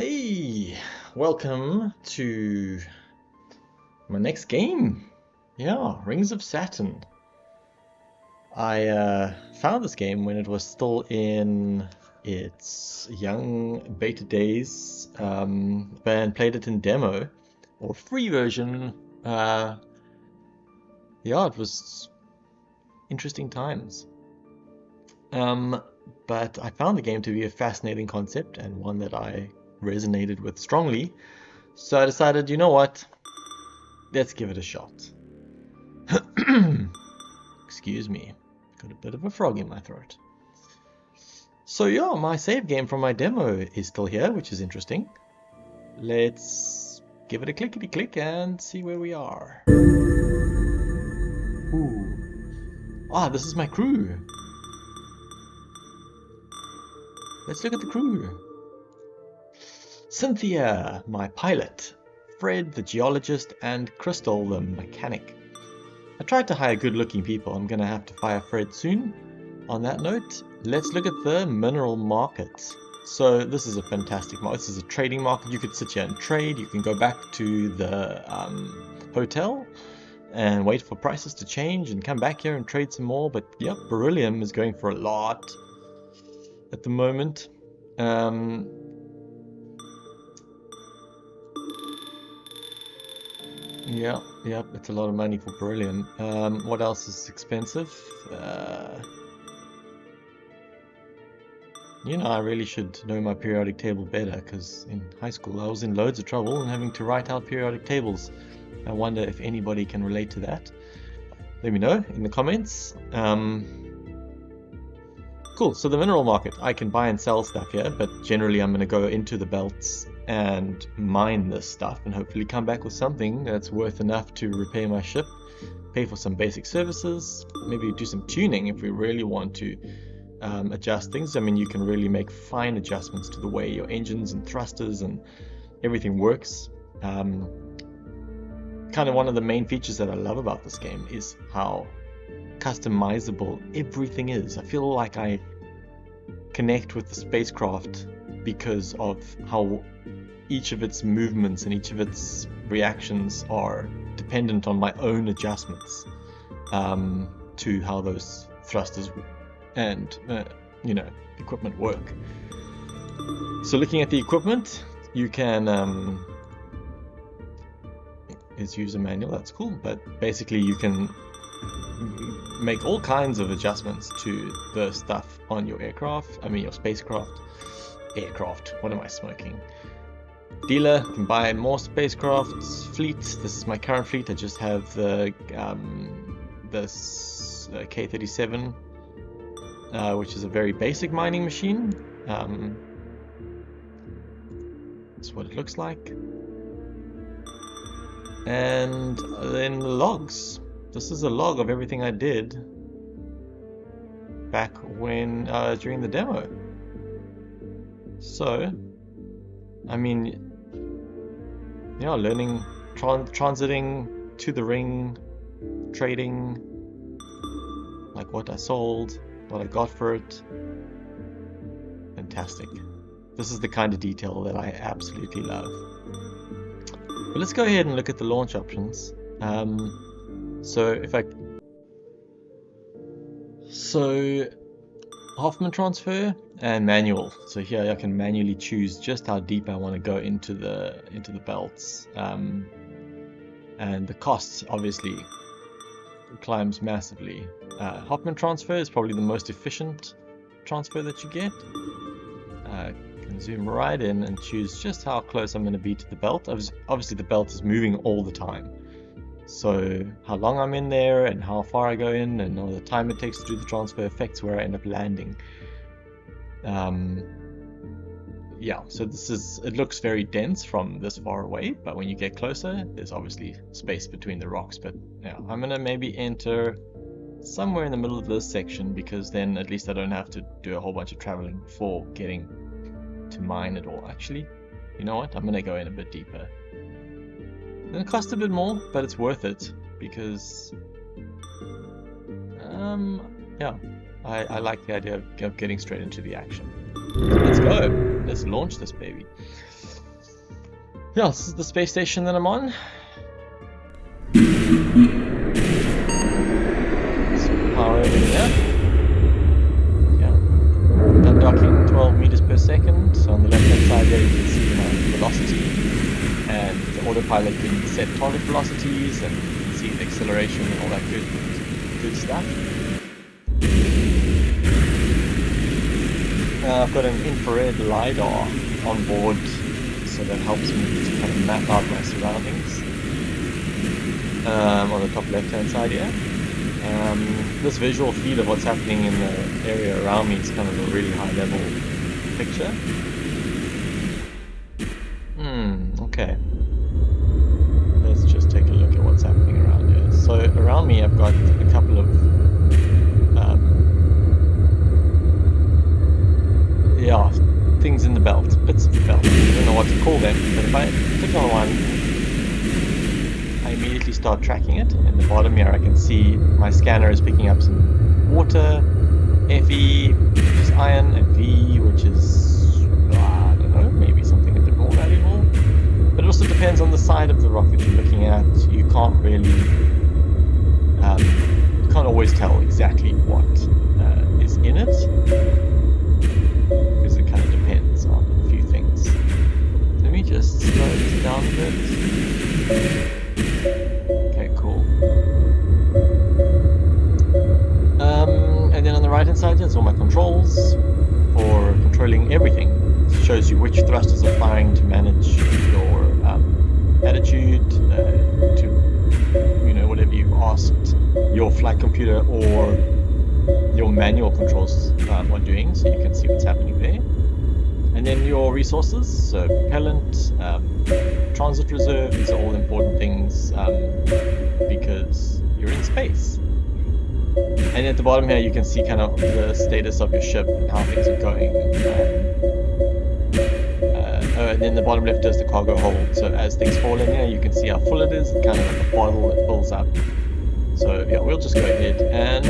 Hey, welcome to my next game. Yeah, Rings of Saturn. I found this game when it was still in its young beta days, and played it in demo or free version. Yeah, it was interesting times. But I found the game to be a fascinating concept and one that I resonated with strongly. So I decided, you know what? Let's give it a shot. Excuse me. Got a bit of a frog in my throat. So yeah, my save game from my demo is still here, which is interesting. Let's give it a clickety click and see where we are. Ooh. Ah, this is my crew. Let's look at the crew. Cynthia, my pilot. Fred, the geologist, and Crystal, the mechanic. I tried to hire good-looking people. I'm gonna have to fire Fred soon. On that note, let's look at the mineral market. So this is a fantastic market. This is a trading market. You could sit here and trade. You can go back to the hotel and wait for prices to change and come back here and trade some more. But yep, beryllium is going for a lot at the moment. Yeah, it's a lot of money for beryllium. What else is expensive? I really should know my periodic table better, because in high school I was in loads of trouble and having to write out periodic tables. I wonder if anybody can relate to that. Let me know in the comments. Cool, so the mineral market. I can buy and sell stuff here, but generally I'm going to go into the belts and mine this stuff and hopefully come back with something that's worth enough to repair my ship, pay for some basic services, maybe do some tuning if we really want to adjust things. I mean, you can really make fine adjustments to the way your engines and thrusters and everything works. Kind of one of the main features that I love about this game is how customizable everything is. I feel like I connect with the spacecraft because of how each of its movements and each of its reactions are dependent on my own adjustments to how those thrusters and equipment work. So looking at the equipment, you can it's user manual, that's cool, but basically you can make all kinds of adjustments to the stuff on your your spacecraft. What am I smoking? Dealer can buy more spacecrafts. Fleet, this is my current fleet. I just have the this K-37, which is a very basic mining machine. That's what it looks like. And then logs. This is a log of everything I did back when during the demo. So, I mean, learning, transiting to the ring, trading, like what I sold, what I got for it. Fantastic. This is the kind of detail that I absolutely love. But let's go ahead and look at the launch options. So Hoffman transfer and manual. So here I can manually choose just how deep I want to go into the belts, and the costs obviously climbs massively. Hoffman transfer is probably the most efficient transfer that you get. Can zoom right in and choose just how close I'm going to be to the belt. Obviously the belt is moving all the time. So how long I'm in there and how far I go in and all the time it takes to do the transfer affects where I end up landing. So it looks very dense from this far away, but when you get closer, there's obviously space between the rocks. But yeah, I'm gonna maybe enter somewhere in the middle of this section, because then at least I don't have to do a whole bunch of traveling before getting to mine it all. Actually, you know what? I'm gonna go in a bit deeper. It costs a bit more, but it's worth it because, I like the idea of getting straight into the action. So let's go. let's launch this baby. Yeah, this is the space station that I'm on. Let's power over here. Yeah. Undocking 12 meters per second. So on the left hand side there you can see my velocity. And the autopilot can set target velocities, and you can see the acceleration and all that good stuff. I've got an infrared LiDAR on board, so that helps me to kind of map out my surroundings. On the top left hand side here. This visual feed of what's happening in the area around me is kind of a really high level picture. Okay. Let's just take a look at what's happening around here. So around me I've got a couple of things in the belt, bits of the belt. I don't know what to call them, but if I click on one, I immediately start tracking it. In the bottom here I can see my scanner is picking up some water, Fe, which is iron, and V, which is, I don't know, maybe something a bit more valuable. But it also depends on the side of the rock that you're looking at. You can't really, you can't always tell exactly what is in it, because it kind of depends on a few things. Let me just slow this down a bit. Okay, cool. And then on the right hand side there's all my controls for controlling everything. It shows you which thrusters are firing to manage your attitude, to whatever you've asked your flight computer or your manual controls are doing, so you can see what's happening there. And then your resources, so propellant, transit reserve, these are all important things because you're in space. And at the bottom here you can see kind of the status of your ship and how things are going. And then the bottom left is the cargo hold, so as things fall in here you can see how full it is. It's kind of like a bottle that fills up. So yeah, we'll just go ahead and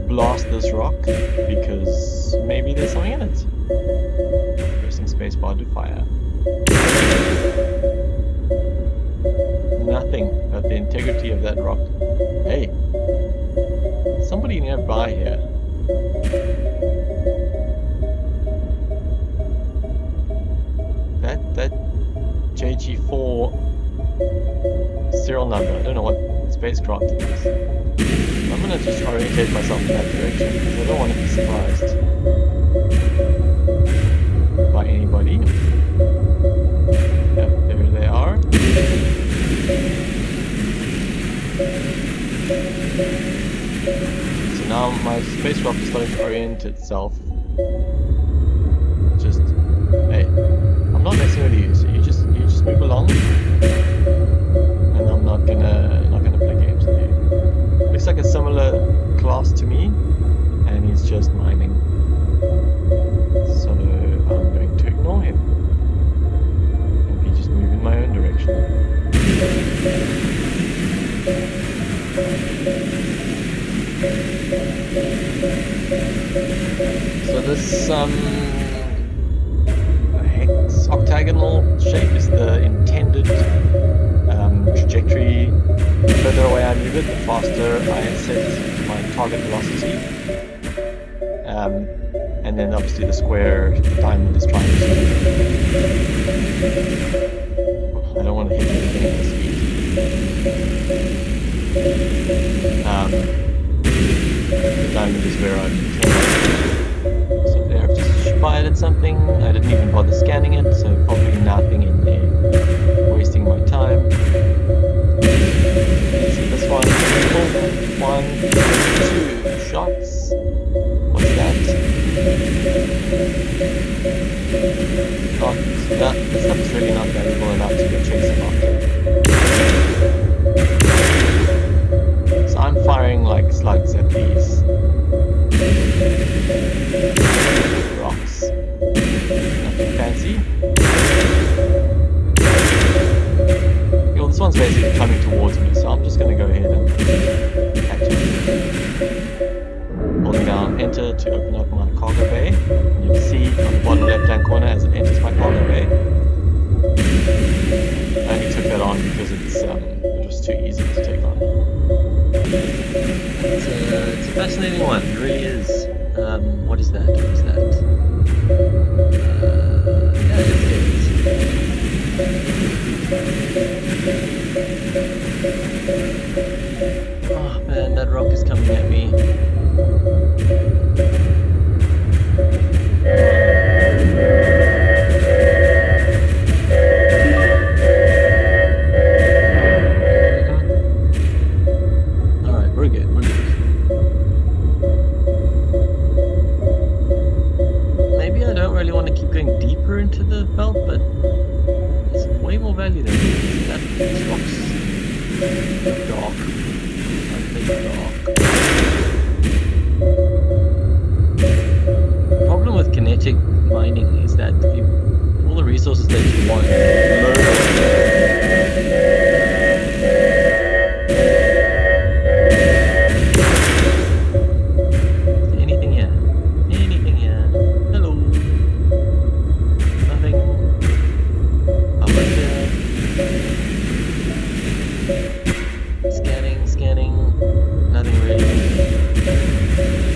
blast this rock because maybe there's something in it. Pressing spacebar to fire. Nothing but the integrity of that rock. Hey, somebody nearby here. That JG4 serial number, I don't know what spacecraft it is. I'm gonna just orientate myself in that direction because I don't want to be surprised by anybody. Yep, there they are. So now my spacecraft is starting to orient itself. Just, hey, I'm not messing with you, so you just move along, and I'm not gonna play games with you. Looks like a similar class to me, and he's just mining. So I'm going to ignore him and be just move in my own direction. So this octagonal shape is the intended trajectory. The further away I move it, the faster I set my target velocity. And then obviously the square diamond is trying to... I don't want to hit anything at this speed. The diamond is where I'm intending. So there, I've just fired at something. I didn't even bother scanning it, so probably nothing in there. Wasting my time. Let's see this one. 1, 2 shots. What's that? This stuff is really not valuable enough to go chasing after. So I'm firing like slugs at these rocks. Nothing fancy. Well, this one's basically coming towards me, so I'm just going to go ahead and catch it. Holding down enter to open up my cargo bay. And you'll see on the bottom don't really want to keep going deeper into the belt, but there's way more value than that. These rocks look dark. They look dark. The problem with kinetic mining is that all the resources that you want load anything here? Anything here? Hello? Nothing. How about here? Scanning. Nothing really.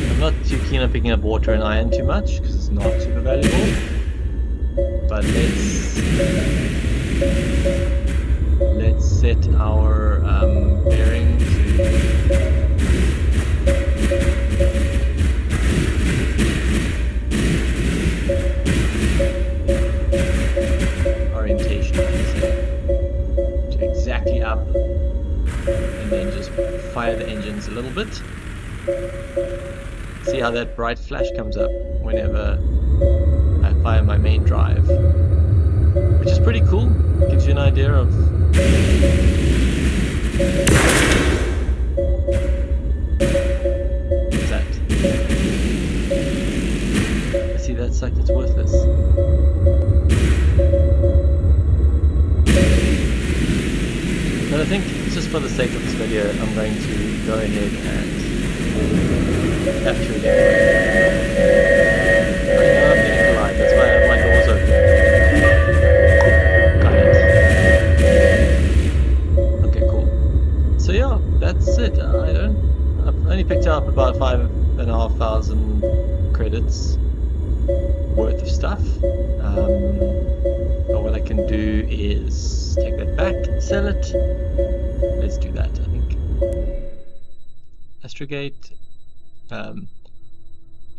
I'm not too keen on picking up water and iron too much because it's not super valuable. But let's set our bearing to orientation, to exactly up, and then just fire the engines a little bit. See how that bright flash comes up whenever I fire my main drive, which is pretty cool. Gives you an idea of what's that? See, that's like it's worthless. But I think just for the sake of this video, I'm going to go ahead and capture it anyway. I know I'm getting polite, that's why I have my doors open. Got it. Okay, cool. So yeah, that's it. I've only picked up about 5,500 credits worth of stuff. But what I can do is take that back, sell it. Let's do that, I think. Astrogate,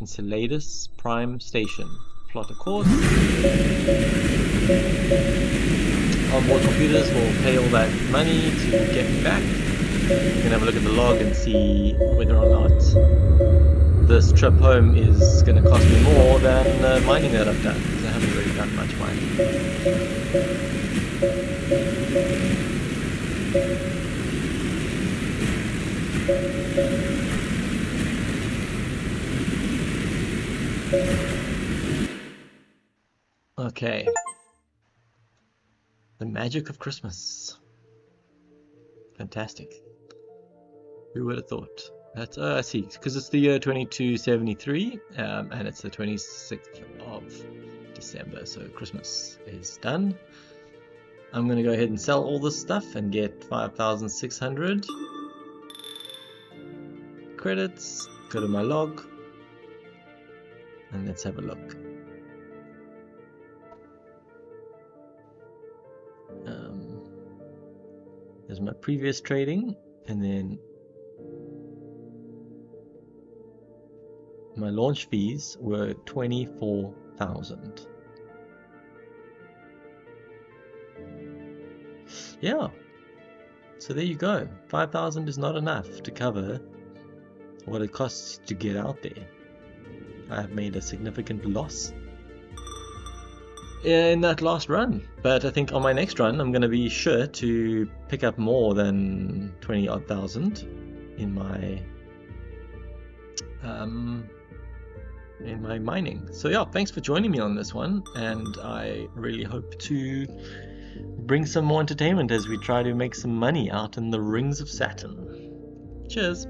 Enceladus Prime Station. Plot a course. Onboard computers will pay all that money to get me back. You can have a look at the log and see whether or not this trip home is going to cost me more than the mining that I've done, because I haven't really done much mining. Okay. The magic of Christmas. Fantastic. Who would have thought? That's I see, because it's the year 2273, and it's the 26th of December, so Christmas is done. I'm going to go ahead and sell all this stuff and get 5,600 credits. Go to my log, and let's have a look. There's my previous trading, and then my launch fees were 24,000. Yeah, so there you go. 5,000 is not enough to cover what it costs to get out there. I have made a significant loss in that last run, but I think on my next run I'm going to be sure to pick up more than 20-odd thousand in my mining. So yeah, thanks for joining me on this one, and I really hope to bring some more entertainment as we try to make some money out in the rings of Saturn. Cheers.